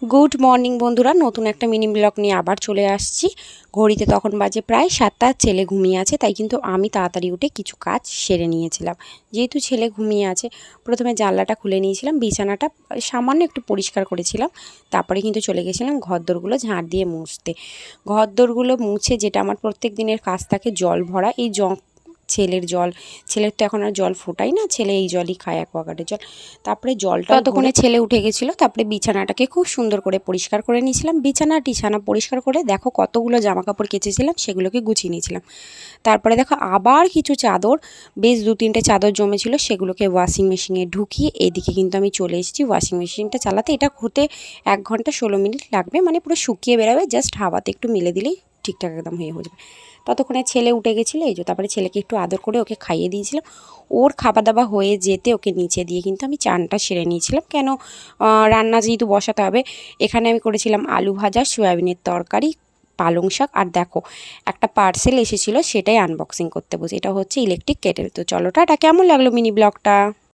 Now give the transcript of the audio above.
Good morning বন্ধুরা, নতুন একটা মিনি ব্লগ নিয়ে আবার চলে আসছি। ঘড়িতে তখন বাজে প্রায় 7টা। ছেলে ঘুমিয়ে আছে, তাই কিন্তু আমি তাড়াতাড়ি উঠে কিছু কাজ সেরে নিয়েছিলাম। যেহেতু ছেলে ঘুমিয়ে আছে, প্রথমে জানলাটা খুলে নিয়েছিলাম, বিছানাটা সামান্য একটু পরিষ্কার করেছিলাম। তারপরে কিন্তু চলে গেছিলাম ঘরদোরগুলো ঝাঁট দিয়ে মুছতে। ঘরদোরগুলো মুছে, যেটা আমার প্রত্যেক দিনের কাজ থাকে, জল ভরা। এই ছেলের তো এখন আর জল ফোটাই না, ছেলে এই জলই খায়, অ্যাকোয়াগার্ডের জল। তারপরে জলটা ততক্ষণে ছেলে উঠে গেছিলো। তারপরে বিছানাটাকে খুব সুন্দর করে পরিষ্কার করে নিয়েছিলাম। বিছানা পরিষ্কার করে দেখো কতগুলো জামা কাপড় কেচেছিলাম, সেগুলোকে গুছিয়ে নিয়েছিলাম। তারপরে দেখো আবার কিছু চাদর, বেশ 2-3টে চাদর জমেছিল, সেগুলোকে ওয়াশিং মেশিনে ঢুকিয়ে এদিকে কিন্তু আমি চলে এসেছি ওয়াশিং মেশিনটা চালাতে। এটা হতে 1 ঘন্টা 16 মিনিট লাগবে, মানে পুরো শুকিয়ে বেরোবে, জাস্ট হাওয়াতে একটু মেলে দিলেই ঠিকঠাক একদম হয়ে যাবে। ততক্ষণে ছেলে উঠে গেছিলো, এই যে তারপরে ছেলেকে একটু আদর করে ওকে খাইয়ে দিয়েছিলাম। ওর খাওয়া দাওয়া হয়ে যেতে ওকে নিচে দিয়ে কিন্তু আমি চানটা সেরে নিয়েছিলাম, কেন রান্না যেহেতু বসাতে হবে। এখানে আমি করেছিলাম আলু ভাজা, সয়াবিনের তরকারি, পালং শাক, আর দেখো একটা পার্সেল এসেছিলো, সেটাই আনবক্সিং করতে বসে। এটা হচ্ছে ইলেকট্রিক কেটেল। তো চলো টাটা। কেমন লাগলো মিনি ব্লগটা?